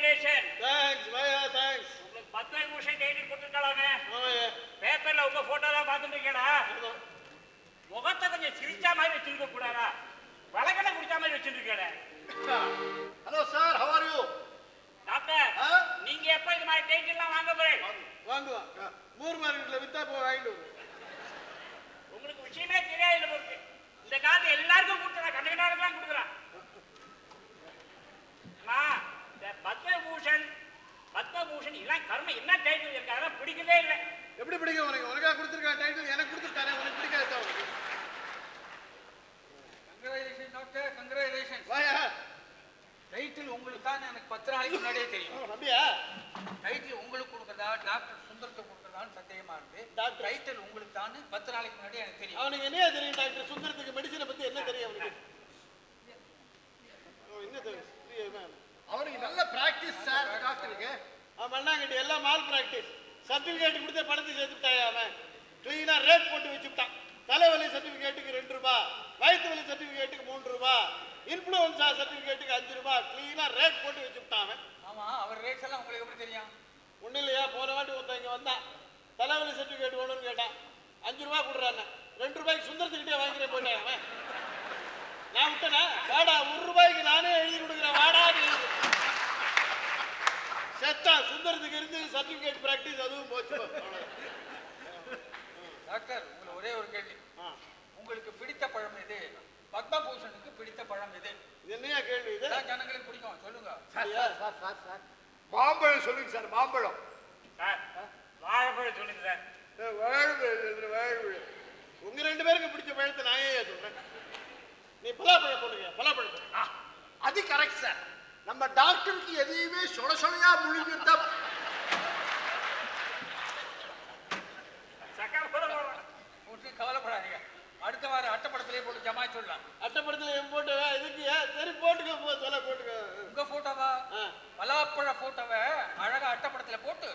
Congratulation. Thanks பையா, thanks. உங்களுக்கு Padma Bhushan title கொடுத்துருக்கலாமே. ஆமாய்யா. பேப்பர்ல உங்க போட்டோ தான் பார்த்துட்டு இருக்கேடா. முகத்தை கொஞ்சம் சிரிச்சா மாதிரி வச்சிருக்க கூடாதா? வழக்கெல்லாம் குடிச்சா மாதிரி வச்சிருக்கேன். Hello sir, how are you? Doctor, நீங்க எப்ப இது மாதிரி டைட்டில்லாம் வாங்க போறீங்க? வாங்குவா. மூர் மார்க்கெட்ல வித்தா போய் வாங்கிட்டு வருவோம். உங்களுக்கு விஷயமே தெரியாது போக்கு. இந்த காலத்து எல்லாருக்கும் கொடுக்குறா, கண்டக்டருக்குலாம் கொடுக்குறான். பத்மபூஷன் இதெல்லாம் கர்மம் என்ன டைட்டில் இருக்கு? அதெல்லாம் பிடிக்கவே இல்லை. எப்படி பிடிக்கும் உனக்கு? உனக்கா கொடுத்துருக்கான் டைட்டில், எனக்கு கொடுத்துருக்கானே, உனக்கு பிடிக்காது உனக்கு. Congratulation doctor, congratulation. வாயா. டைட்டில் உங்களுக்கு தான் எனக்கு 10 நாளைக்கு முன்னாடியே தெரியும். அப்படியா? டைட்டில் உங்களுக்கு கொடுக்குறதா டாக்டர் சுந்தரத்தை கொடுக்குறதான்னு சந்தேகமா இருக்கு. டாக்டர் டைட்டில் உங்களுக்கு தான் 10 நாளைக்கு முன்னாடி எனக்கு தெரியும். அவனுக்கு என்ன தெரியும் டாக்டர் சுந்தரத்துக்கு? மெடிசனை பத்தி என்ன தெரியும் அவனுக்கு? என்ன தெரியும்? அவனுக்கு நல்ல பிராக்டிஸ் சார் டாக்டருக்கு. அவன் பண்ணாங்கட்டி எல்லாம் மால் பிராக்டிஸ். சர்டிபிகேட் கொடுத்து பணத்தை சேர்த்துட்டாயா? அவன் கிளீனா ரேட் போட்டு வச்சுட்டான். தலைவலி சர்டிபிகேட்டுக்கு 2 ரூபாய், வயிற்று வலி சர்டிபிகேட்டுக்கு 3 ரூபாய், இன்ஃபுளுன்சா சர்டிபிகேட்டுக்கு 5 ரூபாய், கிளீனா ரேட் போட்டு வச்சுட்டான் அவன். ஆமா, அவர் ரேட்ஸ் எல்லாம் உங்களுக்கு எப்படி தெரியும்? ஒன்றும் இல்லையா, போன வாட்டி ஒருத்தன் இங்கே வந்தான், தலைவலி சர்டிபிகேட் வேணும்னு கேட்டான். 5 ரூபாய் கொடுறான்னு. 2 ரூபாய்க்கு சுந்தரத்துக்கிட்டே வாங்கிக்கிறேன் போயிட்டேன் அவன். நான் விட்டேனா? வாடா, 1 ரூபாய்க்கு நானே எழுதி கொடுக்குறேன், வாடா. செத்தா சுந்தரத்துக்கு இருந்து சர்டிபிகேட் பிராக்டிஸ் அதுவும் போச்சு. டாக்டர், உங்களுக்கு ஒரே ஒரு கேள்வி. உங்களுக்கு பிடித்த பழம் எது? பத்மபூஷனுக்கு பிடித்த பழம் எது? இது என்னையா கேள்வி இது? ஜனங்களுக்கு பிடிக்கும், சொல்லுங்க. மாம்பழம் சொல்லுங்க சார். மாம்பழம். வாழைப்பழம் சொல்லுங்க சார். வாழைப்பழம். உங்க 2 பேருக்கு பிடிச்ச பழத்தை நான் ஏன் சொல்றேன்? நீ பலாப்பழம் போடுங்க. பலாப்பழம் அது கரெக்ட் சார். நம்ம டாக்டருக்கு எதையுமே சொல சொலையா முழுங்கிட்டா போட்டு கவலைப்படாதீங்க. அடுத்த வாரம் அட்டப்படத்திலே போட்டு ஜமாய் சொல்லலாம். அட்டப்படத்துல போட்டு இதுக்கு சரி போட்டுக்க போட்டுக்க. உங்க போட்டோவா? பலாப்பழ போட்டோவை அழகா அட்டப்படத்துல போட்டு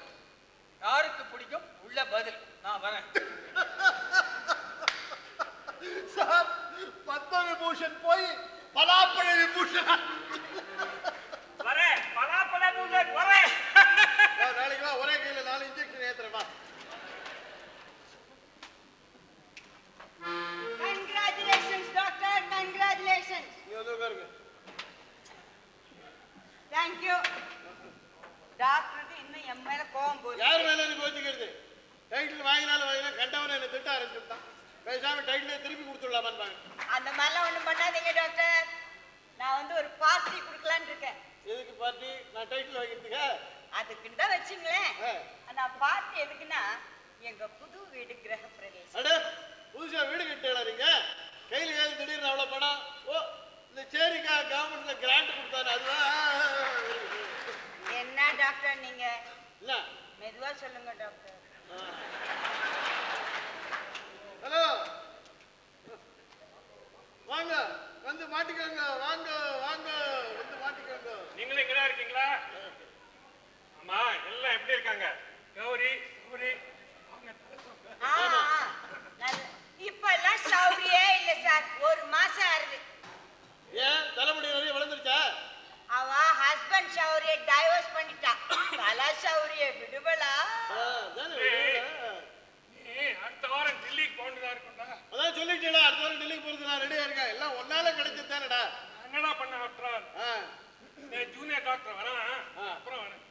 யாருக்கு பிடிக்கும் உள்ள பதில் நான் வரேன். சார், பத்ம விபூஷன் போய் பலாப்பழ விபூஷன் வரேன். பலாப்பழ விபூஷன் வரேன். நாளைக்கு வா, ஒரே கையில 4 இன்ஜெக்ஷன் ஏத்துறேன். வா. Congratulations, doctor. Congratulations. நீ வந்து உட்காருங்க. Thank you. டாக்டருக்கு இன்னும் என் மேல கோவம் போகுது. யார் மேல எனக்கு கோச்சிக்கிறது? டைட்டில் வாங்கினாலும் வாங்கினா கண்டவனை என்ன திட்ட ஆரம்பிச்சுட்டான். பேசாம டைட்டிலே திருப்பி கொடுத்துடலாமான்னு பாங்க. அந்த மாதிரிலாம் ஒண்ணும் பண்ணாதீங்க டாக்டர். நான் வந்து ஒரு பார்ட்டி கொடுக்கலான்னு இருக்கேன். எதுக்கு பார்ட்டி? நான் டைட்டில் வாங்கிட்டுங்க. அதுக்குன்னு தான் வச்சுங்களேன். நான் பார்ட்டி எதுக்குன்னா எங்க புது வீடு கிரக பிரவேசம். அட, புதுசா வீடு கட்டலாறீங்க? கையில ஏது திடீர்னு அவ்வளவு பணம்? ஓ, இந்த சேரிக்கா கவர்மெண்ட்ல கிராண்ட் கொடுத்தாரு அதுவா? என்ன டாக்டர் நீங்க? இல்ல, மெதுவா சொல்லுங்க டாக்டர். ஹலோ, வாங்க வந்து மாட்டிக்கோங்க. வாங்க வாங்க வந்து மாட்டிக்கோங்க. நீங்களும் இங்கதான் இருக்கீங்களா? ஆமா, எல்லாம் எப்படி இருக்காங்க? கௌரி, சூரி. இப்ப எல்லாம் சௌரியே இல்ல சார். 1 மாசம் ஆகுது. ஏன் தலைமுடி நிறைய வளர்ந்துருச்சா? அவ ஹஸ்பண்ட் சௌரியை டைவர்ஸ் பண்ணிட்டா. தல சௌரியை விடுவலா? அடுத்த வாரம் டெல்லிக்கு போனதா இருக்கும்டா. அதான் சொல்லிட்டேடா, அடுத்த வாரம் டெல்லிக்கு போறது நான் ரெடியா இருக்கேன். எல்லாம் ஒன்னால கிடைச்சது தானடா. என்னடா பண்ண டாக்டர்? ஜூனியர் டாக்டர் வரேன், அப்புறம் வரேன்.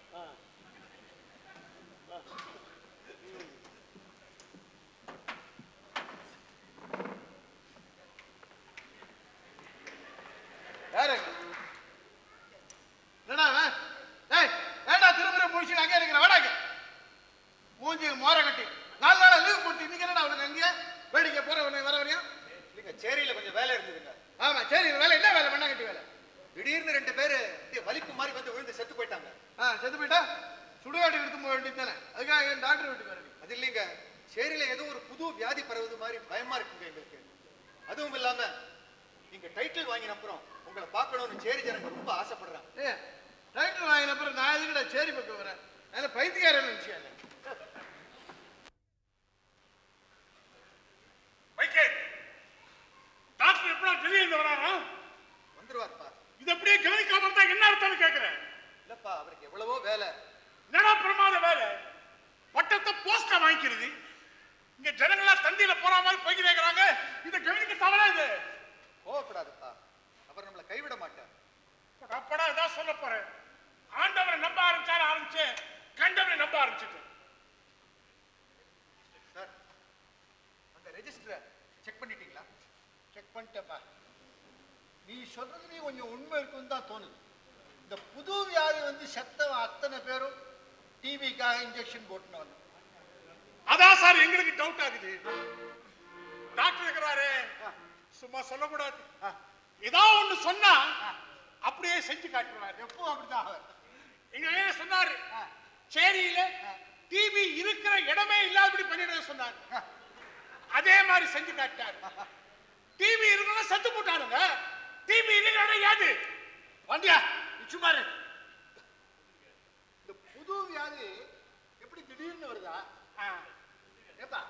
என்னடா டேய், ஏடா திரும்புற முடிச்சு அங்கே இருக்கிற வாடாங்க. மூஞ்சி மோர கட்டி 4 நாளா லீவ் போட்டு இன்னைக்கு என்னடா அவனுக்கு அங்கே வேடிக்கை போற வர வரையும்? இல்லைங்க, சேரியில கொஞ்சம் வேலை இருந்ததுங்க. ஆமா, சரி. வேலை என்ன வேலை? பண்ண கட்டி வேலை. திடீர்னு 2 பேரு வலிப்பு மாதிரி வந்து விழுந்து செத்து போயிட்டாங்க. செத்து போயிட்டா சுடுகாட்டு எடுத்து போக வேண்டியது தானே. அதுக்காக என் டாக்டர் வீட்டுக்கு வரேன். அது இல்லைங்க, சேரியில ஏதோ ஒரு புது வியாதி பரவுது மாதிரி பயமா இருக்குங்க எங்களுக்கு. அதுவும் இல்லாம நீங்க டைட்டில் வாங்கின அப்புறம் உங்களை பார்க்கணும்னு சேரி ஜனங்க ரொம்ப ஆசைப்படுறாங்க. டைட்டில் வாங்கின அப்புறம் நான் எதுக்கிட்ட சேரி பக்கம் வரேன்? அதில் பைத்தியக்காரன் நினைச்சியா? டாக்டர் எப்படா டெல்லியில வராரா? வந்துருவாருப்பா. இது அப்படியே கவனிக்காம இருந்தா என்ன அர்த்தம்னு கேக்குறேன். இல்லப்பா, அவருக்கு எவ்வளவோ வேலை. என்னடா பிரமாத வேலை? பட்டத்தை போஸ்டா வாங்கிக்கிறது. இங்க ஜனங்களா தந்தியில போற மாதிரி போய்கிட்டே இருக்கிறாங்க. இதை கவனிக்க தவறா இது. கோவப்படாதப்பா, அவர் நம்மளை கைவிட மாட்டார். அப்படா இதான் சொல்ல போறேன். ஆண்டவரை நம்ப ஆரம்பிச்சு கண்டவரை நம்ப ஆரம்பிச்சுட்டு. சார், அந்த ரெஜிஸ்டரை செக் பண்ணிட்டீங்களா? செக் பண்ணிட்டேப்பா. நீ சொல்றதுலயும் கொஞ்சம் உண்மை இருக்குன்னு தான் தோணுது. இந்த புது வியாதி வந்து செத்தவன் அத்தனை பேரும் டிவிக்காக இன்ஜெக்ஷன் போட்டுன்னு வந்து. அதான் சார் எங்களுக்கு டவுட் ஆகுது. டாக்டர் இருக்கிறாரு, சும்மா சொல்லக்கூடாது. ஏதாவது ஒண்ணு சொன்னா அப்படியே செஞ்சு காட்டுவார். எப்பவும் அப்படிதான் அவர். எங்க சொன்னாரு, சேரியில டிவி இருக்கிற இடமே இல்லாதபடி பண்ணிடுற சொன்னாரு. அதே மாதிரி செஞ்சு காட்டாரு. டிவி இருக்கணும் செத்து போட்டானுங்க. டிவி இருக்கிற இடம் யாது? வண்டியா சும்மா இரு. இந்த புது வியாதி எப்படி திடீர்னு வருதா? ஏப்பா,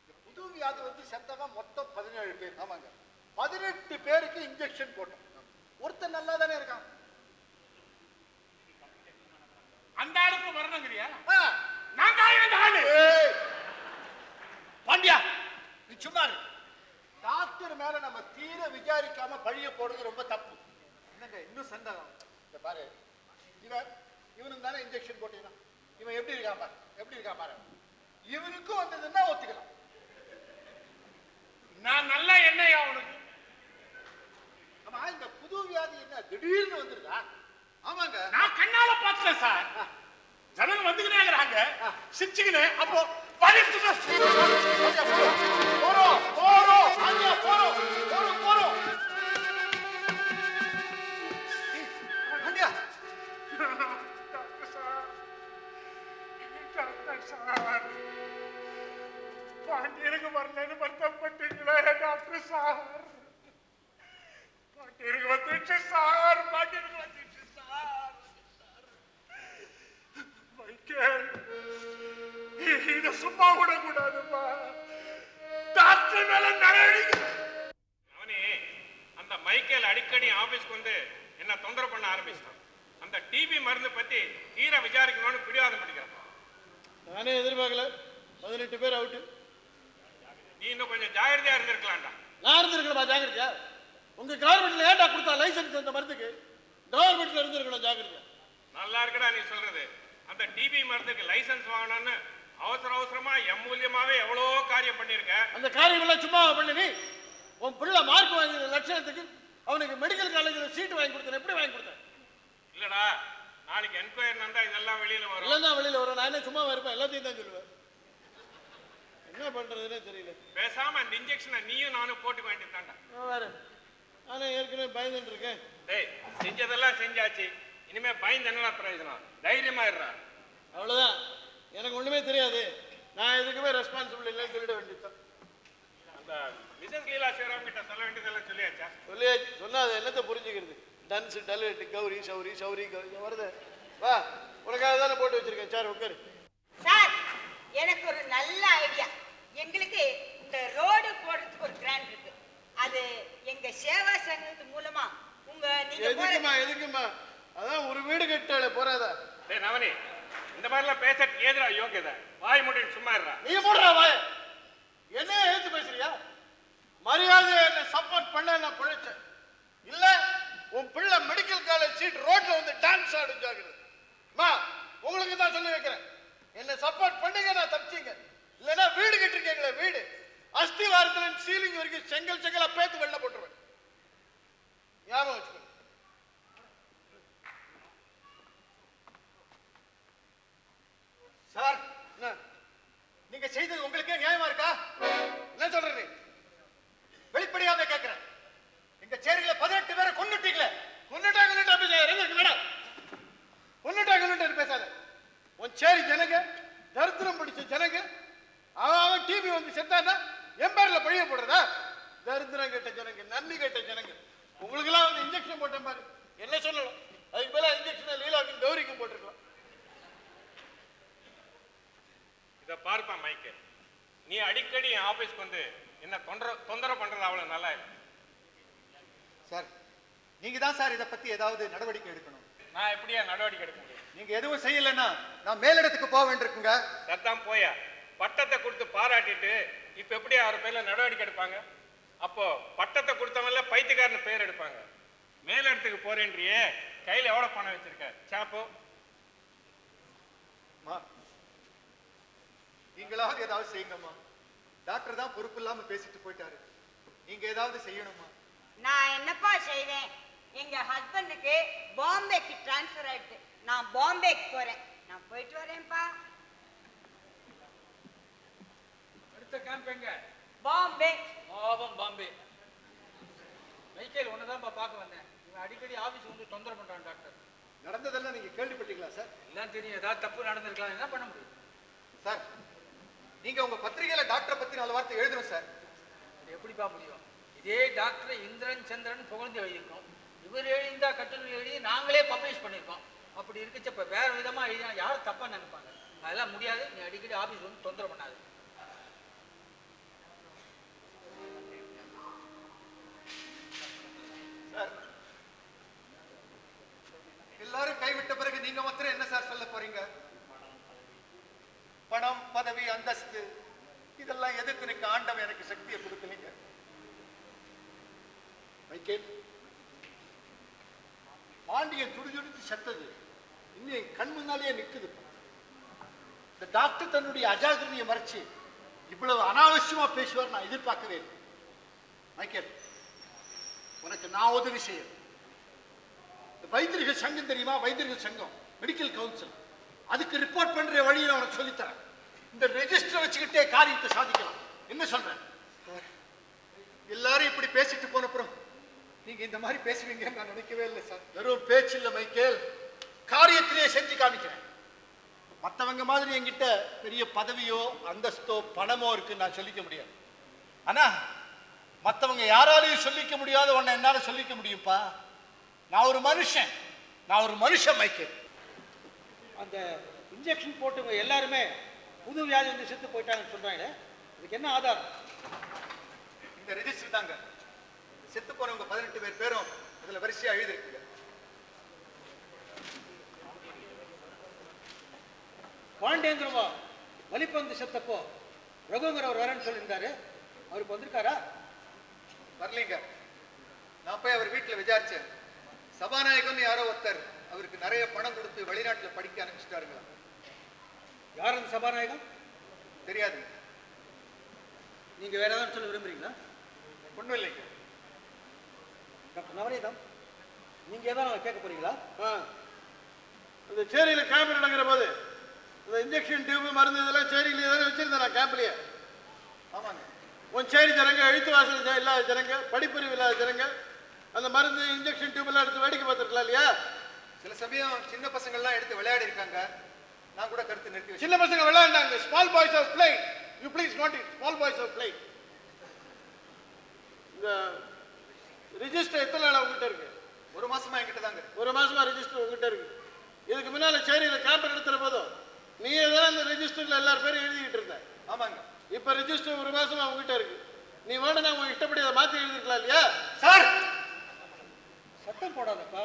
இந்த புது வியாதி வந்து செத்தவன் மொத்தம் 17 பேர். ஆமாங்க, 18 பேருக்கு இன்ஜெக்ஷன் போட்டோம். ஒருத்தர் நல்லா தானே இருக்கான். அந்த ஆளுக்கு வரணுங்கிறியா? நான் தான் இந்த ஆளு. பாண்டியா நீ சும்மா இரு. டாக்டர் மேல நம்ம தீர விசாரிக்காம பழிய போடுறது ரொம்ப தப்பு. என்னங்க இன்னும் சந்தேகம்? இந்த பாரு, இவனுக்கு தானே இன்ஜெக்ஷன் போட்டீங்கன்னா இவன் எப்படி இருக்கான் பாரு, எப்படி இருக்கான் பாரு. இவனுக்கும் வந்ததுன்னா ஒத்துக்கலாம். நான் நல்ல எண்ணெய் அவனுக்கு. ஆமா, இந்த புது வியாதி என்ன திடீர்னு வந்துருதா? ஆமாங்க, நான் கண்ணால பார்த்தேன் சார். ஜனங்க வந்துக்கிட்டே இருக்கிறாங்க, சிரிச்சுக்கினே. அப்போ வலிட்டு போறோம் போறோம் பாண்டியா, போறோம் போறோம் போறோம். பாண்டியா, டாக்டர் சார், பாண்டியனுக்கு வரலன்னு வருத்தப்பட்டீங்களே டாக்டர் சார். பாண்டியனுக்கு வந்துச்சு சார், பாண்டியனுக்கு வந்துச்சு சார். மைக்கேல், இத சும்மா விடக்கூடாதுப்பா. டாக்டர் மேல நடவடிக்கை. அவனே அந்த மைக்கேல் அடிக்கடி ஆபீஸ்க்கு வந்து என்ன தொந்தரவு பண்ண ஆரம்பிச்சிட்டான். அந்த டிபி மருந்து பத்தி தீர விசாரிக்கணும்னு பிடிவாதம் பிடிக்கிறான். நானே எதிர்பார்க்கல. 18 பேர் அவுட்டு. நீ இன்னும் கொஞ்சம் ஜாகிரதையா இருந்திருக்கலாம்டா. நான் இருந்திருக்கணுமா ஜாகிரதையா? உங்க கவர்மெண்ட்ல ஏன்டா கொடுத்தா லைசன்ஸ் அந்த மருந்துக்கு? கவர்மெண்ட்ல இருந்திருக்கணும் ஜாகிரதையா. நல்லா இருக்குடா நீ சொல்றது. அந்த டிபி மருந்துக்கு லைசன்ஸ் வாங்கணும்னு அவசரமா எம்மூலியமாவே எவ்வளோ காரியம் பண்ணிருக்க. அந்த காரியம் எல்லாம் சும்மா பண்ணி நீ உன் பிள்ளை மார்க் வாங்கின லட்சணத்துக்கு அவனுக்கு மெடிக்கல் காலேஜ்ல சீட் வாங்கி கொடுத்தேன். எப்படி வாங்கி கொடுத்தேன்? இல்லடா, நாளைக்கு என்கொயரி நடந்தா இதெல்லாம் வெளியில வரும். எல்லாம் வெளியில வரும். நான் என்ன சும்மா இருப்பேன்? எல்லாத்தையும் தான் சொல்லுவேன். என்ன பண்றதுன்னே தெரியல. பேசாம அந்த இன்ஜெக்ஷனை நீயும் நானும் போட்டுக்க வேண்டியதான்டா. வேற நானே ஏற்கனவே பயந்துட்டு இருக்கேன். டேய், செஞ்சதெல்லாம் செஞ்சாச்சு. இனிமே பயந்து என்னடா பிரயோஜனம்? தைரியமா இருடா. அவ்வளவுதான். எனக்கு ஒண்ணுமே தெரியாது. நான் எதுக்குமே ரெஸ்பான்சிபிள் இல்லைன்னு சொல்லிட வேண்டியதுதான். அந்த மிசஸ் லீலா சிவராம் கிட்ட சொல்ல வேண்டியதெல்லாம் சொல்லியாச்சா? சொல்லியாச்சு. சொன்னா அதை என்னத்தை புரிஞ்சுக்கிறது? டன்ஸ் டலட் கௌரி சௌரி சௌரி வருது. வா, உனக்காக தானே போட்டு வச்சிருக்கேன். சார் உட்காரு. சார், எனக்கு ஒரு நல்ல ஐடியா. எங்களுக்கு இந்த ரோடு போடுறதுக்கு ஒரு கிராண்ட் இருக்கு. அது எங்க சேவா சங்கத்து மூலமா நீங்க எதுக்குமா அதான் ஒரு வீடு கட்டால போறாதா? டேய் நவனி, இந்த மாதிரிலாம் பேசறதுக்கு ஏதுடா யோகியதை? வாய் மூடிட்டு சும்மா இருடா. நீ மூடுறா வாய. என்ன ஏத்து பேசுறியா? மரியாதை என்ன சப்போர்ட் பண்ண நான் பிழைச்சேன். இல்ல உன் பிள்ளை மெடிக்கல் காலேஜ் சீட் ரோட்ல வந்து டான்ஸ் ஆடுஞ்சாகுது. உங்களுக்கு தான் சொல்லி வைக்கிறேன். என்ன சப்போர்ட் பண்ணுங்க, நான் தப்பிச்சிங்க. இல்லைன்னா வீடு கட்டிருக்கீங்களே வீடு, அஸ்தி வாரத்துல சீலிங் வரைக்கும் செங்கல் செங்கலா பேத்து வெள்ள போட்டுருவேன். ஞாபகம் வச்சுக்கோ. சார், நீங்க செய்தது உங்களுக்கே நியாயமா இருக்கா? என்ன சொல்ற நீ? வெளிப்படையாவே கேட்கிறேன். எங்க சேரியில 18 பேரை கொன்னுட்டீங்களே. கொன்னுட்டா பேசாத. உன் சேரி ஜனங்க, தரித்திரம் பிடிச்ச ஜனங்க, அவன் டிவி வந்து செத்தானா என் பேர்ல பழிய போடுறதா? தரித்திரம் கேட்ட ஜனங்க, நன்றி கேட்ட ஜனங்க. உங்களுக்கு எல்லாம் வந்து இன்ஜெக்ஷன் போட்டேன் பாரு. என்ன சொல்லணும்? அதுக்கு மேல இன்ஜெக்ஷன் லீலாக்கும் கௌரிக்கும் போட்டிருக்கலாம். இதை பார்ப்பா மைக்கு, நீ அடிக்கடி என் ஆபீஸ்க்கு வந்து என்ன தொந்தரவு பண்றது அவ்வளவு நல்லா இல்லை. சார், நீங்க தான் சார் இதை பத்தி ஏதாவது நடவடிக்கை எடுக்கணும். நான் எப்படியா நடவடிக்கை எடுக்க முடியும்? நீங்க எதுவும் செய்யலைன்னா நான் மேலிடத்துக்கு போக வேண்டியிருக்குங்க. சத்தான் போயா, பட்டத்தை கொடுத்து பாராட்டிட்டு இப்ப எப்படி அவர் பேர்ல நடவடிக்கை எடுப்பாங்க? அப்போ பட்டத்தை கொடுத்தவங்கள பைத்தியக்காரன் பேர் எடுப்பாங்க. மேலிடத்துக்கு போறேன்றியே, கையில எவ்வளவு பணம் வச்சிருக்க? சாப்போ நீங்களாவது ஏதாவது செய்யுங்கம்மா. டாக்டர் தான் பொறுப்பு இல்லாம பேசிட்டு போயிட்டாரு. நீங்க ஏதாவது செய்யணுமா? நான் என்னப்பா செய்வேன்? எங்க ஹஸ்பண்டுக்கு பாம்பேக்கு டிரான்ஸ்ஃபர் ஆயிடுச்சு. நான் பாம்பேக்கு போறேன். நான் போயிட்டு வரேன்ப்பா. அடுத்த கேம்ப் எங்க? பாம்பே. பாவம் பாம்பே. மைக்கேல் ஒன்னதான்ப்பா பார்க்க வந்தேன். இவன் அடிக்கடி ஆபீஸ் வந்து தொந்தரவு பண்றான் டாக்டர். நடந்ததெல்லாம் நீங்க கேள்விப்பட்டீங்களா சார்? எல்லாம் தெரியும். ஏதாவது தப்பு நடந்திருக்கலாம். என்ன பண்ண முடியும் சார்? நீங்க உங்க பத்திரிகையில டாக்டரை பத்தி 4 வார்த்தை எழுதணும் சார். அது எப்படிப்பா முடியும்? இதே டாக்டரை இந்திரன் சந்திரன் புகழ்ந்து எழுதியிருக்கோம். இவர் எழுதியிருந்தா கட்டுரை எழுதி நாங்களே பப்ளிஷ் பண்ணியிருக்கோம். அப்படி இருக்கச்ச இப்ப வேற விதமா எழுதினா யாரும் தப்பா நினைப்பாங்க. அதெல்லாம் முடியாது. நீ அடிக்கடி ஆபீஸ் வந்து தொந்தரவு பண்ணாது. சார், எல்லாரும் கைவிட்ட பிறகு நீங்க மாத்திரம் என்ன சார் சொல்ல போறீங்க? பணம், பதவி, அந்தஸ்து இதெல்லாம் எதுக்கு எனக்கு ஆண்டவன் எனக்கு சக்தியை கொடுக்கலீங்க. மைக்கேல், பாண்டியன் துடிதுடித்து செத்தது இன்னும் கண் முன்னாலேயே நிக்குது. இந்த டாக்டர் தன்னுடைய அஜாக்கிரதையை மறைச்சு இவ்வளவு அனாவசியமா பேசுவார் நான் எதிர்பார்க்கவே இல்லை. மைக்கேல், உனக்கு நான் உதவி செய்ய. வைத்தியர்கள் சங்கம் தெரியுமா? வைத்தியர்கள் சங்கம், மெடிக்கல் கவுன்சில், அதுக்கு ரிப்போர்ட் பண்ற வழியை நான் உனக்கு சொல்லித்தரேன். இந்த ரெஜிஸ்டர் வச்சுக்கிட்டே காரியத்தை சாதிக்கலாம். என்ன சொல்றேன்? எல்லாரும் இப்படி பேசிட்டு போனப்புறம் நீங்க இந்த மாதிரி பேசுவீங்கன்னு நான் நினைக்கவே இல்லை சார். வெறும் பேச்சு இல்ல மைக்கேல், காரியத்திலே செஞ்சு காமிக்கிறேன். மற்றவங்க மாதிரி என்கிட்ட பெரிய பதவியோ அந்தஸ்தோ பணமோ இருக்குன்னு நான் சொல்லிக்க முடியாது. ஆனா மற்றவங்க யாராலையும் சொல்லிக்க முடியாத ஒன்ன என்னால சொல்லிக்க முடியும்ப்பா. நான் ஒரு மனுஷன் மைக்கேல். அந்த இன்ஜெக்ஷன் போட்டவங்க எல்லாருமே புது வியாதி வந்து செத்து போயிட்டாங்கன்னு சொல்றாங்க. இதுக்கு என்ன ஆதாரம்? இந்த ரெஜிஸ்டர் தாங்க. செத்து போனவங்க 18 பேர் பேரும் அதுல வரிசையா எழுதிருக்குங்க. பாண்டியந்திரவா வலிப்பந்து செத்தப்போ ரகுங்கிற ஒரு வரேன்னு சொல்லியிருந்தாரு. அவருக்கு வந்திருக்காரா? வரலீங்க. நான் போய் அவர் வீட்டுல விசாரிச்சேன். சபாநாயகன் யாரோ ஒருத்தர் அவருக்கு நிறைய பணம் கொடுத்து வெளிநாட்டுல படிக்க அனுப்பிச்சிட்டாருங்களா. யார் அந்த சபாநாயகம்? தெரியாது. நீங்க வேற ஏதாவது சொல்ல விரும்புறீங்களா? ஒண்ணும் இல்லைங்க. டாக்டர் நவநீதம், நீங்க ஏதாவது கேட்க போறீங்களா? அந்த சேரியில கேம்ப் நடக்கிற போது இந்த இன்ஜெக்ஷன் டியூப் மருந்து இதெல்லாம் சேரியில தானே வச்சிருந்தேன் நான் கேம்ப்லயே. ஆமாங்க. உன் சேரி ஜனங்க, எழுத்து வாசல் இல்லாத ஜனங்க, படிப்பறிவு இல்லாத ஜனங்க அந்த மருந்து இன்ஜெக்ஷன் டியூப் எல்லாம் எடுத்து வேடிக்கை பார்த்துருக்கலாம் இல்லையா? சில சமயம் சின்ன பசங்க எல்லாம் எடுத்து விளையாடி இருக்காங்க. நான் கூட கருத்து நிறுத்தி வச்சேன். சின்ன பசங்க விளையாண்டாங்க. Small boys of play. You please note it. Small boys of play. இந்த ரிஜிஸ்டர் எத்தனை நாள் உங்ககிட்ட இருக்கு? 1 மாசமா என்கிட்ட தாங்க. 1 மாசமா ரிஜிஸ்டர் உங்ககிட்ட இருக்கு. இதுக்கு முன்னால சேரியில கேம்ப் நடத்துற போதும் நீ தான் இந்த ரெஜிஸ்டர்ல எல்லார் பேரும் எழுதிக்கிட்டு இருந்த. ஆமாங்க. இப்ப ரெஜிஸ்டர் 1 மாசமா உங்ககிட்ட இருக்கு. நீ வேணும்னா உங்க இஷ்டப்படி அதை மாத்தி எழுதிருக்கலாம் இல்லையா? சார், சத்தம் போடாதப்பா.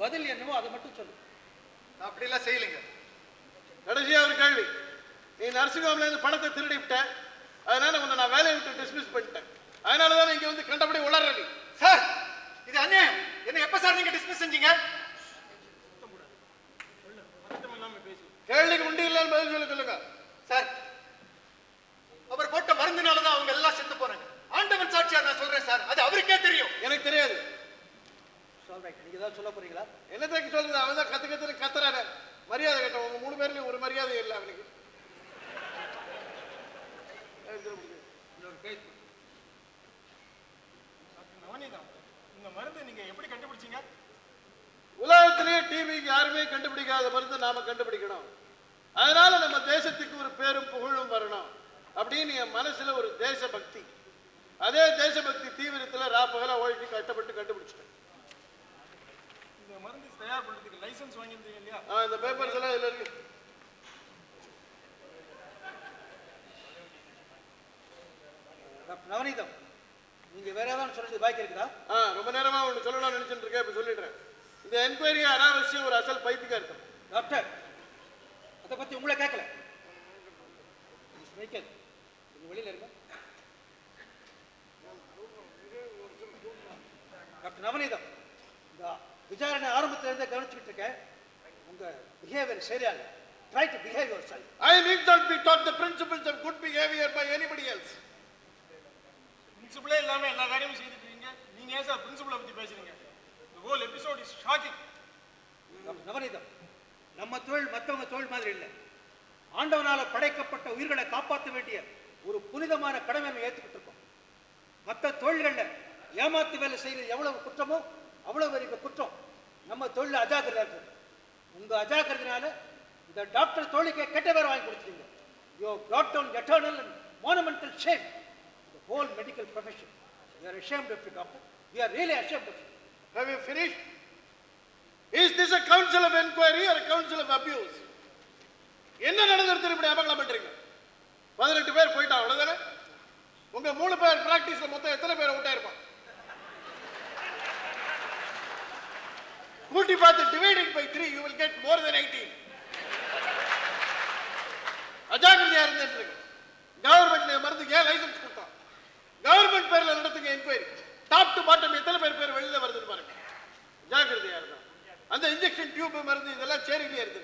பதில் என்னவோ அதை மட்டும் சொல்லு. நான் அப்படி எல்லாம் செய்யலைங்க. கடைசியா ஒரு கேள்வி. நீ நர்சிங் ஹோம்ல இருந்து பணத்தை திருடி விட்ட. அதனால உன்னை நான் வேலையை விட்டு டிஸ்மிஸ் பண்ணிட்டேன். அதனாலதான் இங்க வந்து கண்டபடி உளற நீ. சார், இது அநியாயம். என்ன எப்ப சார் நீங்க டிஸ்மிஸ் செஞ்சீங்க? கேள்விக்கு உண்டு இல்லைன்னு பதில் சொல்லுங்க. சார், அவர் போட்ட மருந்துனாலதான் அவங்க எல்லாம் செத்து போறாங்க. ஆண்டவன் சாட்சியா நான் சொல்றேன் சார். அது அவருக்கே தெரியும். எனக்கு தெரியாது. நீங்க ஏதாவது சொல்ல போறீங்களா? என்னத்தைக்கு சொல்லுங்க. அவன் தான் கத்து கத்துறாரு. மரியாதை கேட்ட உங்க 3 பேர்லயும் ஒரு மரியாதை இல்லை அவனுக்கு. இந்த மருந்து நீங்க எப்படி கண்டுபிடிச்சீங்க? உலகத்திலேயே டிவிக்கு யாருமே கண்டுபிடிக்காத மருந்து நாம கண்டுபிடிக்கணும். அதனால நம்ம தேசத்துக்கு ஒரு பேரும் புகழும் வரணும் அப்படின்னு என் மனசுல ஒரு தேசபக்தி. அதே தேசபக்தி தீவிரத்துல ராப்பகலா ஓய்க்கு கஷ்டப்பட்டு கண்டுபிடிச்சிட்டேன். இந்த மருந்து தயார் பண்றதுக்கு லைசென்ஸ் வாங்கியிருந்தீங்க இல்லையா? இந்த பேப்பர்ஸ் எல்லாம் இதுல இருக்கு. டாக்டர் நவநீதம், நீங்க வேற ஏதாவது சொல்றது பாக்கி இருக்குதா? ரொம்ப நேரமா ஒன்று சொல்லணும்னு நினைச்சிட்டு இருக்கேன். இப்ப சொல்லிடுறேன். இந்த என்கொயரி அனாவசியம் ஒரு அசல் பைத்தியக்காரத்தம். டாக்டர், அதை பத்தி உங்களை கேட்கல. மைக்கேல், கொஞ்சம் வெளியில இருங்க. டாக்டர் நவநீதம், இந்த விசாரணை ஆரம்பத்துல இருந்தே கவனிச்சுக்கிட்டு இருக்கேன். உங்க பிஹேவியர் சரியா இல்லை. Try to behave yourself. I need not be taught the principles of good behavior by anybody else. பிரின்சிபலே இல்லாம எல்லா காரியமும் செய்துட்டு இருக்கீங்க. நீங்க ஏன் சார் பிரின்சிபலை பத்தி பேசுறீங்க? The whole episode is shocking. Doctor Navaneetham, நம்ம தொழில் மற்றவங்க தொழில் மாதிரி இல்லை. ஆண்டவனால படைக்கப்பட்ட உயிர்களை காப்பாற்ற வேண்டிய ஒரு புனிதமான கடமை நம்ம ஏற்றுக்கிட்டு இருக்கோம். மற்ற தொழில்கள்ல ஏமாத்து வேலை செய்யறது எவ்வளவு குற்றமோ அவ்வளவு பெரிய குற்றம் நம்ம தொழில் அஜாக்கிரதா இருக்குது. உங்க அஜாக்கிரதையினால இந்த டாக்டர் தொழிலுக்கு கெட்ட பேர் வாங்கி கொடுத்தீங்க. You have brought down eternal and monumental shame to the whole medical profession. We are ashamed of you, doctor. We are really ashamed of you. Have you finished? Is this a council of inquiry or a council of abuse? என்ன நடந்துருது இப்படி அமங்கலம் பண்றீங்க? 18 பேர் போயிட்டா அவ்வளவுதானே? உங்க 3 பேர் பிராக்டிஸ்ல மொத்தம் எத்தனை பேரை விட்டா இருப்பான்? கூட்டி பார்த்து divided by 3 you will get more than 18. அஜாக்கிரதையா இருந்துட்டு கவர்மெண்ட்ல மருந்துக்கு ஏன் லைசன்ஸ் கொடுத்தான்? கவர்மெண்ட் பேர்ல நடத்துங்க என்கொயரி. டாப் டு பாட்டம் எத்தனை பேர் வெளியில வருதுன்னு பாருங்க. ஜாக்கிரதையா இருந்தா அந்த இன்ஜெக்ஷன் டியூப் மருந்து இதெல்லாம் சேரிலேயே இருக்கு.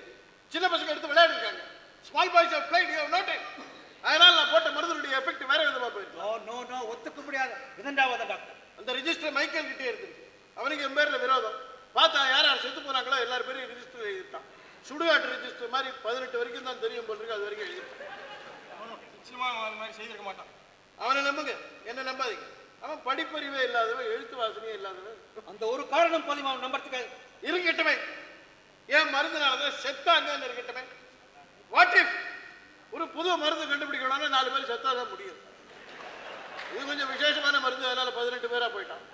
சின்ன பசங்க எடுத்து விளையாடுறாங்க. Small boys of flight you have noted. அதனால நான் போட்ட மருந்துடைய எஃபெக்ட் வேற விதமா போயிருக்கு. நோ ஒத்துக்க முடியாது. இரண்டாவது டாக்டர், அந்த ரெஜிஸ்டர் மைக்கேல் கிட்டே இருக்கு. அவனுக்கு என் பேர்ல விரோதம். பார்த்தா யார் யார் செத்து போனாங்களோ எல்லாரும் பேரையும் ரெஜிஸ்டர் எழுதிட்டான். சுடுகாட்டு ரெஜிஸ்டர் மாதிரி 18 வரைக்கும் தான் தெரியும் போல் இருக்கு. அது வரைக்கும் எழுதிட்டான். நிச்சயமா அது மாதிரி செய்திருக்க மாட்டான். அவனை நம்புங்க, என்ன நம்பாதீங்க. அவன் படிப்பறிவே இல்லாதவன், எழுத்து வாசனையே இல்லாதவன். அந்த ஒரு காரணம் போதும் அவன் நம்பறதுக்கு. இருக்கட்டுமே, ஏன் மருந்துனாலதான் செத்தாங்கன்னு இருக்கட்டுமே. வாட் இஃப் ஒரு புது மருந்து கண்டுபிடிக்கணும்னா 4 பேர் செத்தாதான் முடியும். இது கொஞ்சம் விசேஷமான மருந்து, அதனால 18 பேரா போயிட்டான்.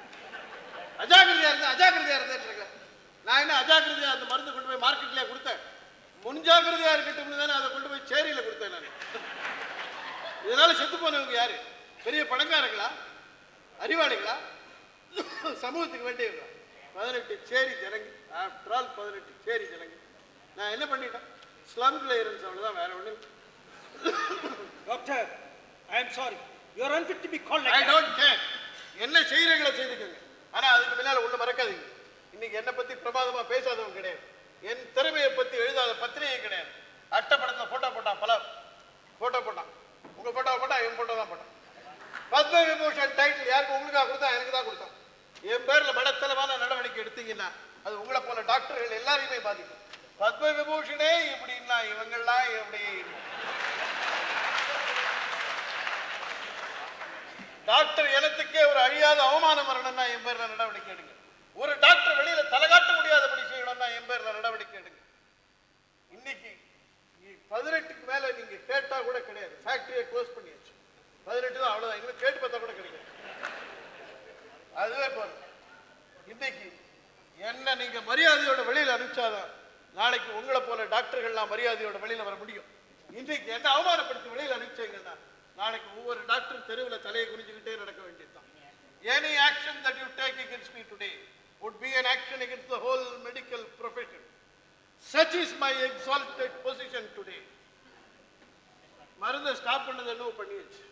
அஜாக்கிரதையா இருந்தேன். நான் என்ன அஜாக்கிரதையா அந்த மருந்து கொண்டு போய் மார்க்கெட்லயே கொடுத்தேன்? முன்ஜாக்கிரதையா இருக்கட்டும் தானே அதை கொண்டு போய் சேரியில கொடுத்தேன் நான். இதனால செத்து போனவங்க யாரு? பெரிய பணக்காரங்களா, அறிவாளிகளா, சமூகத்துக்கு வேண்டியவங்களா? 18 சேரி ஜனங்க. ஆஃப்டர் ஆல் 18 சேரி ஜனங்க. நான் என்ன பண்ணிட்டேன்? ஸ்லம் கிளியரன்ஸ், அவ்வளவுதான், வேற ஒண்ணு. Doctor, I am sorry. You are unfit to be called like I that. don't care. என்ன செய்யறீங்களோ செய்துக்கங்க. ஆனா அதுக்கு பின்னால ஒண்ணு மறக்காதீங்க. இன்னைக்கு என்ன பத்தி பிரமாதமா பேசாதவங்க கிடையாது. என் திறமையை பத்தி எழுதாத பத்திரிகை கிடையாது. அட்டப்படத்துல போட்டோ போட்டான், பல போட்டோ போட்டான். உங்க போட்டோ போட்டா என் போட்டோ தான் போட்டான். பத்ம விபூஷன் டைட்டில் யாருக்கு? உங்களுக்கா கொடுத்தா? எனக்கு தான் கொடுத்தான். என் பேர்ல மடத்தனமான நடவடிக்கை எடுத்தீங்கன்னா அது உங்களை போல டாக்டர்கள் எல்லாரையுமே பாதிக்கும். பத்ம விபூஷனே இப்படின்னா இவங்கெல்லாம் எப்படி? டாக்டர் இனத்துக்கே ஒரு அழியாத அவமானம் வரணும்னா என் பேர்ல நடவடிக்கை எடுங்க. ஒரு டாக்டர் வெளியில தலைகாட்ட முடியாதபடி செய்யணும்னா என் பேர்ல நடவடிக்கை எடுங்க. இன்னைக்கு 18க்கு மேல நீங்க கேட்டா கூட கிடையாது. ஃபேக்டரியை க்ளோஸ் பண்ணியாச்சு. 18 தான், அவ்வளவுதான். எங்களுக்கு கேட்டு பார்த்தா கூட கிடைக்கும். அதுவே போதும். இன்னைக்கு என்ன நீங்க மரியாதையோட வெளியில அனுப்பிச்சாதான் நாளைக்கு உங்களை போல டாக்டர்கள்லாம் மரியாதையோட வெளியில வர முடியும். இன்றைக்கு என்ன அவமானப்படுத்தி வெளியில அனுப்பிச்சீங்கன்னா நாளைக்கு ஒவ்வொரு டாக்டர் தெருவில் தலையை குனிஞ்சுக்கிட்டே நடக்க வேண்டியதுதான். Any action that you take against me today would be an action against the whole medical profession. Such is my exalted position today. மருந்தை ஸ்டாப் பண்ணது என்ன பண்ணியாச்சு.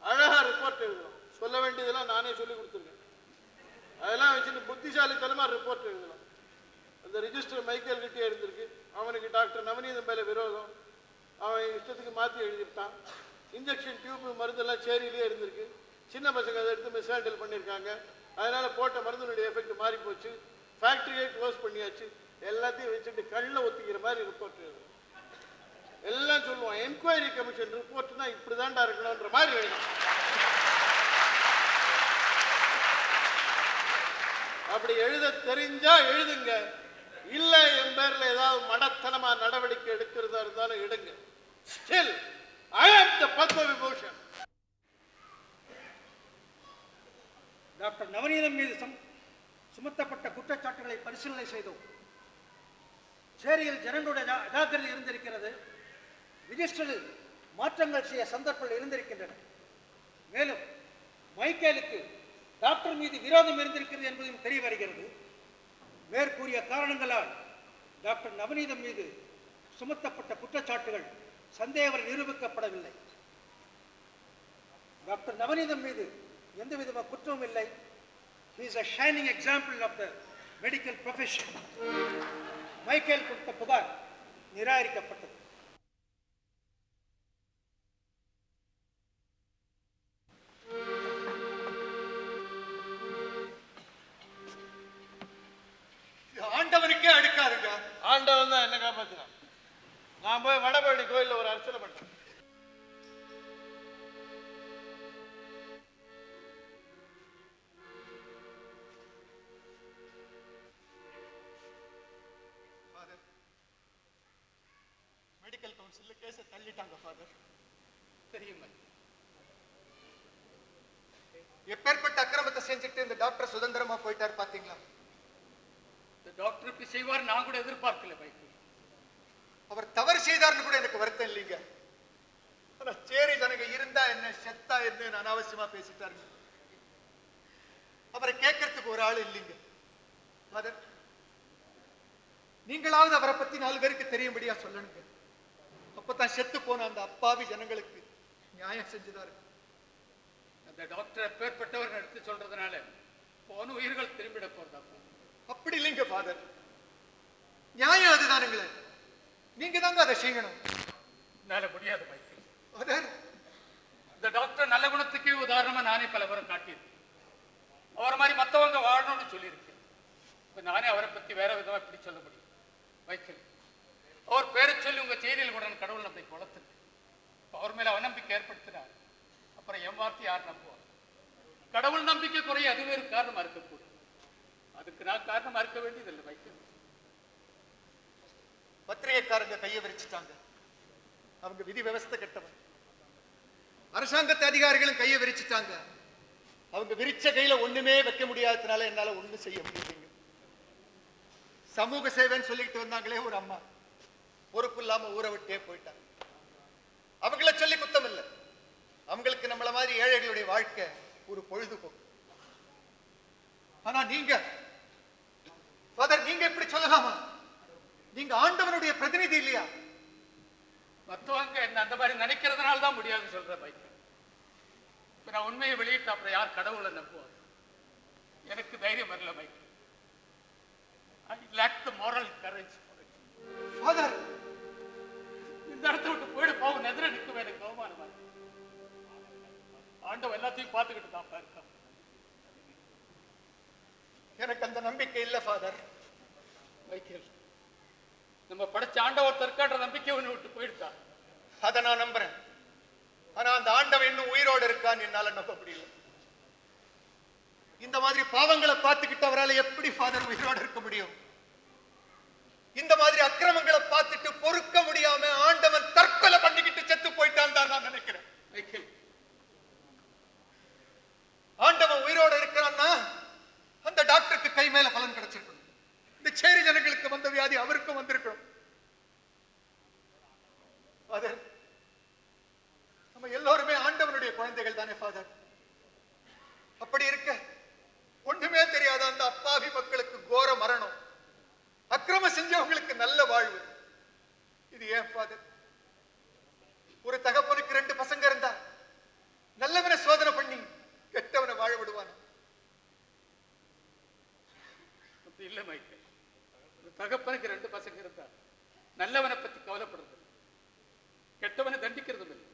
அழகா ரிப்போர்ட் எழுதலாம். சொல்ல வேண்டியதெல்லாம் நானே சொல்லி கொடுத்துருக்கேன். அதெல்லாம் வச்சுட்டு புத்திசாலித்தனமா ரிப்போர்ட் எழுதலாம். அந்த ரிஜிஸ்டர் மைக்கேல் கிட்டே இருந்திருக்கு. அவனுக்கு டாக்டர் நவநீதம் மேல விரோதம். அவன் இஷ்டத்துக்கு மாற்றி எழுதிட்டான். இன்ஜெக்ஷன் டியூப் மருந்தெல்லாம் சேரியிலே இருந்திருக்கு. சின்ன பசங்க அதை எடுத்து மிஸ் ஹேண்டில் பண்ணியிருக்காங்க. அதனால போட்ட மருந்தினுடைய எஃபெக்ட் மாறி போச்சு. ஃபேக்டரியை க்ளோஸ் பண்ணியாச்சு. எல்லாத்தையும் வச்சுட்டு கண்ணில் ஒத்திக்கிற மாதிரி ரிப்போர்ட் எழுதும். எல்லாம் சொல்லுவான். என்கொயரி கமிஷன் ரிப்போர்ட்னா இப்படிதான்டா இருக்கணும்ன்ற மாதிரி எழுதும். அப்படி எழுத தெரிஞ்சா எழுதுங்க. இல்ல என் பேர்ல ஏதாவது மடத்தனமா நடவடிக்கை எடுக்கிறதா இருந்தாலும் எடுங்க. Still I am the Padma Vibhushan. Doctor Navaneetham மீது சுமத்தப்பட்ட குற்றச்சாட்டுகளை பரிசீலனை செய்தோம். சேரியில் ஜனங்களுடைய அஜாக்கிரதை இருந்திருக்கிறது. ரிஜிஸ்டரில் மாற்றங்கள் செய்ய சந்தர்ப்பங்கள் இருந்திருக்கின்றன. மேலும் மைக்கேலுக்கு டாக்டர் மீது விரோதம் இருந்திருக்கிறது என்பதையும் தெரிய வருகிறது. மேற்கூறிய காரணங்களால் டாக்டர் நவநீதம் மீது சுமத்தப்பட்ட குற்றச்சாட்டுகள் சந்தேகம் நிரூபிக்கப்படவில்லை. டாக்டர் நவநீதம் மீது எந்த விதமான குற்றமும் இல்லை. He is a shining example of the medical profession. Michael கொடுத்த புகார் நிராகரிக்கப்பட்டது. ஆண்டவனுக்கே அடுக்காதுங்க. ஆண்டவன் தான் என்ன காப்பாத்தினான். நான் போய் வடபழனி கோயில்ல ஒரு அர்ச்சனை பண்ணேன். மெடிக்கல் கவுன்சில்ல கேஸ தள்ளிட்டாங்க ஃபாதர். தெரியுமா? எப்பேற்பட்ட அக்கிரமத்தை செஞ்சுட்டு இந்த டாக்டர் சுதந்திரமா போயிட்டார் பாத்தீங்களா? இந்த டாக்டர் இப்படி செய்வார் நான் கூட எதிர்பார்க்கல மைக்கேல். அவர் தவறு செய்தார்னு கூட எனக்கு வருத்தம் இல்லைங்க. ஆனா சேரி ஜனங்க இருந்தா என்ன செத்தா என்ன அனாவசியமா பேசிட்டாருங்க. அவரை கேட்கறதுக்கு ஒரு ஆள் இல்லைங்க. ஃபாதர், நீங்களாவது அவரை பத்தி 4 பேருக்கு தெரியும்படியா சொல்லணுங்க. அப்பதான் செத்து போன அந்த அப்பாவி ஜனங்களுக்கு நியாயம் செஞ்சுதாரு. அந்த டாக்டர் எப்பேற்பட்டவர் எடுத்து சொல்றதுனால போன உயிர்கள் திரும்பிட போறதா? அப்படி இல்லைங்க ஃபாதர், நியாயம் அதுதானுங்களே. நீங்க தாங்க அதை செய்யணும். என்னால முடியாது மைக்கேல். ஃபாதர், இந்த டாக்டர் நல்ல குணத்துக்கே உதாரணமா நானே பல பேரை காட்டியிருக்கேன். அவரை மாதிரி மற்றவங்க வாழணும்னு சொல்லியிருக்கேன். இப்ப நானே அவரை பத்தி வேற விதமா இப்படி சொல்ல முடியும் மைக்கேல்? அவர் பேரை சொல்லி உங்க செய்தியில் கூட கடவுள் நம்பிக்கை வளர்த்துட்டு அவர் மேல அவநம்பிக்கை ஏற்படுத்தினார். அப்புறம் என் வார்த்தை யார் நம்புவார்? கடவுள் நம்பிக்கை குறைய அதுவே ஒரு காரணமா இருக்கக்கூடும். அதுக்கு நான் காரணமா இருக்க வேண்டியதில்லை மைக்கேல். பத்திரிகைக்காரங்க கையை விரிச்சிட்டாங்க. அவங்க விதி விவஸ்தை கெட்டவன். அரசாங்கத்து அதிகாரிகளும் கையை விரிச்சிட்டாங்க. அவங்க விரிச்ச கையில ஒண்ணுமே வைக்க முடியாததுனால என்னால ஒண்ணும் செய்ய முடியலைங்க. சமூக சேவைன்னு சொல்லிட்டு வந்தாங்களே ஒரு அம்மா, பொறுப்பு இல்லாம ஊரை விட்டே போயிட்டாங்க. அவங்கள சொல்லி குத்தம் இல்லை. அவங்களுக்கு நம்மள மாதிரி ஏழைகளுடைய வாழ்க்கை ஒரு பொழுதுபோக்கு. ஆனா நீங்க ஃபாதர், நீங்க இப்படி சொல்லலாமா? நீங்க ஆண்டவனுடைய பிரதிநிதி இல்லையா? மற்றவங்க என்ன அந்த மாதிரி நினைக்கிறதுனால தான் முடியாதுன்னு சொல்ற மைக்கேல். இப்ப நான் உண்மையை வெளியிட்ட அப்புறம் யார் கடவுளை நம்புவார்? எனக்கு தைரியம் வரல Michael. I lack the moral courage for it. Father, இந்த இடத்த விட்டு போயிடு போகும் எதிர நிற்கும் எனக்கு அவமானமா இருக்கு. ஆண்டவன் எல்லாத்தையும் பார்த்துக்கிட்டு தான் இருக்கான். எனக்கு அந்த நம்பிக்கை இல்ல ஃபாதர். மைக்கேல், நம்ம படைச்ச ஆண்டவர் தற்காட்டுற நம்பிக்கை ஒன்று விட்டு போயிடுதா? அதை நான் நம்புறேன். ஆனா அந்த ஆண்டவன் இன்னும் உயிரோடு இருக்கான்னு என்னால நம்ப முடியல. இந்த மாதிரி பாவங்களை பார்த்துக்கிட்டு அவரால் எப்படி ஃபாதர் உயிரோடு இருக்க முடியும்? இந்த மாதிரி அக்கிரமங்களை பார்த்துட்டு பொறுக்க முடியாம ஆண்டவன் தற்கொலை பண்ணிக்கிட்டு செத்து போயிட்டான் தான் நான் நினைக்கிறேன். மைக்கேல், ஆண்டவன் உயிரோடு இருக்கிறான்னா அந்த டாக்டருக்கு கை மேல பலன் கிடைச்சிருக்கணும். இந்த சேரி ஜனங்களுக்கு வந்த வியாதி அவருக்கும் வந்திருக்கணும். ஃபாதர், நம்ம எல்லோருமே ஆண்டவனுடைய குழந்தைகள் தானே ஃபாதர். அப்படி இருக்க ஒண்ணுமே தெரியாத அந்த அப்பாவி மக்களுக்கு கோர மரணம், அக்கிரமம் செஞ்சவங்களுக்கு நல்ல வாழ்வு. இது ஏன் ஃபாதர்? ஒரு தகப்பனுக்கு 2 பசங்க இருந்தா நல்லவனை சோதனை பண்ணி கெட்டவனை வாழ விடுவான். அப்படி இல்லை மைக்கேல். ஒரு தகப்பனுக்கு 2 பசங்க இருந்தா நல்லவனை பத்தி கவலைப்படுறது, கெட்டவனை தண்டிக்கிறதும் இல்லை.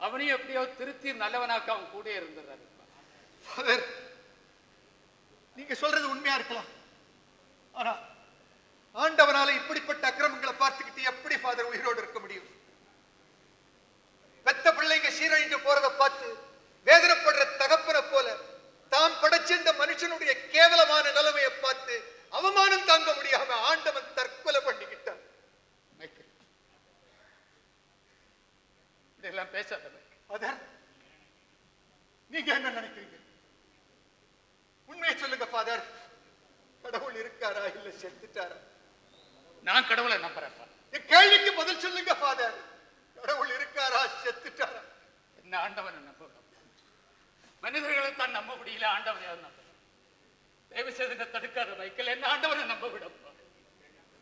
அவனையும் எப்படியாவது திருத்தி நல்லவனாக்க அவன் கூட இருந்துடுறாரு. ஃபாதர், நீங்க சொல்றது உண்மையா இருக்கலாம். ஆனா ஆண்டவனால இப்படிப்பட்ட அக்கிரமங்களை பார்த்துக்கிட்டு எப்படி ஃபாதர் உயிரோடு இருக்க முடியும்? பெத்த பிள்ளைங்க சீரழிஞ்சு போறதை பார்த்து வேதனைப்படுற தகப்பனை போல தாம் படைச்ச இந்த மனுஷனுடைய கேவலமான நிலைமையை பார்த்து அவமானம் தாங்க முடியாம ஆண்டவன் தற்கொலை பண்ணிக்கிட்டான். மைக்கேல், இப்படியெல்லாம் பேசாத மைக்கேல். ஃபாதர், நீங்க என்ன நினைக்கிறீங்க? உண்மையை சொல்லுங்க ஃபாதர். கடவுள் இருக்காரா இல்ல செத்துட்டாரா? நான் கடவுளை நம்புறேன். என் கேள்விக்கு பதில் சொல்லுங்க ஃபாதர். கடவுள் இருக்காரா செத்துட்டாரா? என்ன ஆண்டவனை நம்புறோம். மனிதர்களை தான் நம்ப முடியல, ஆண்டவனையாவது நம்புறோம். தயவு செய்து என்ன தடுக்காத மைக்கேல், என்ன ஆண்டவரை நம்ப விடப்பா.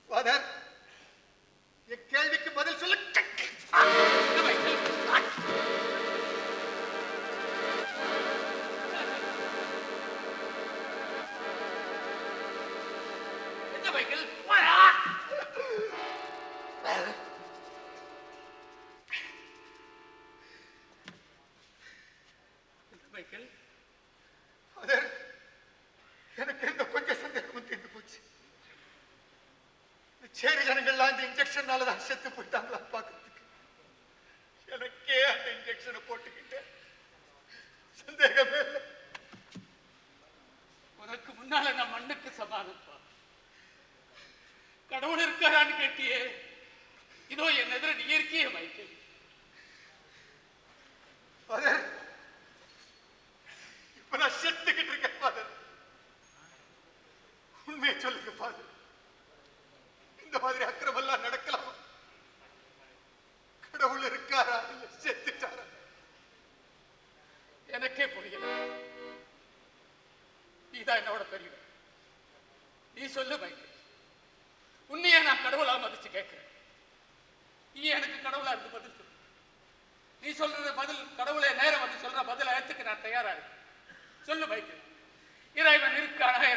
ஃபாதர், என் கேள்விக்கு பதில் சொல்ல. என்ன மைக்கேல்? என்ன மைக்கேல்? மைக்கேல், ஃபாதர், எனக்கு இந்த கொஞ்சம் சந்தேகமும் தீர்ந்து போச்சு. இந்த சேரி ஜனங்கள்லாம் இந்த இன்ஜெக்ஷனால தான் செத்து போயிட்டாங்களா பார்க்கறதுக்கு. எனக்கே அந்த இன்ஜெக்ஷனை போட்டுக்கிட்டேன், சந்தேகமே இல்லை. உனக்கு முன்னால நான் மண்ணுக்கு சமானப்பா. கடவுள் இருக்காரான்னு கேட்டியே, இதோ என் எதிர நீ இருக்கியே மைக்கேல். ஃபாதர், இப்ப நான் செத்துக்கிட்டு இருக்கேன் ஃபாதர். உண்மையை சொல்லுங்க ஃபாதர், இந்த மாதிரி அக்கிரமெல்லாம் நடக்கலாம்? கடவுள் இருக்காரா இல்ல செத்துட்டாரா? எனக்கே புரியல. நீதான் என்னோட பெரியவன், நீ சொல்லு மைக்கேல். உன்னையே நான் கடவுளா மதிச்சு கேட்கிறேன், நீ எனக்கு கடவுளா இருந்து பதில் சொல்லு. நீ சொல்ற பதில், கடவுளை நேரம் வந்து சொல்ற பதில் ஏத்துக்கு நான் தயாரா இருக்கேன். சொல்லு மைக்கேல், இறைவன் இருக்கானா